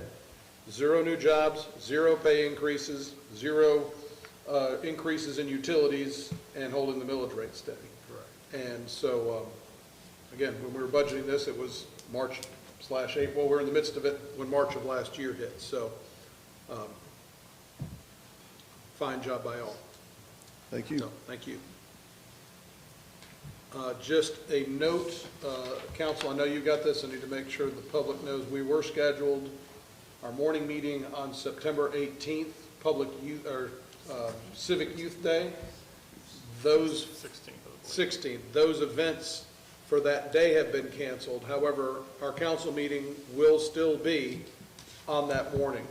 0 new jobs, 0 pay increases, 0 increases in utilities, and holding the millage rate steady. Correct. And so, again, when we were budgeting this, it was March/April. Well, we're in the midst of it when March of last year hit. So, fine job by all. Thank you. So, thank you. Just a note, council, I know you got this. I need to make sure the public knows we were scheduled our morning meeting on September 18th, public youth or Civic Youth Day. Those 16th. Those events for that day have been canceled. However, our council meeting will still be on that morning.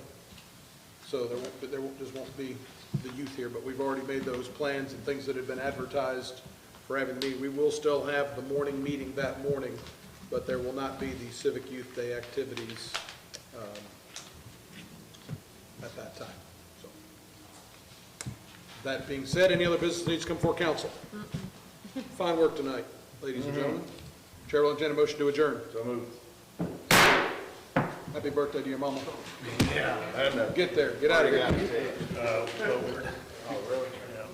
So there just won't be the youth here, but we've already made those plans and things that have been advertised for having the meeting. We will still have the morning meeting that morning, but there will not be the Civic Youth Day activities at that time. So, that being said, any other business needs to come before council? Fine work tonight, ladies and gentlemen. Chair will entertain a motion to adjourn. So moved. Happy birthday to your mama. Yeah, I know. Get there. Get out of here. Oh, really?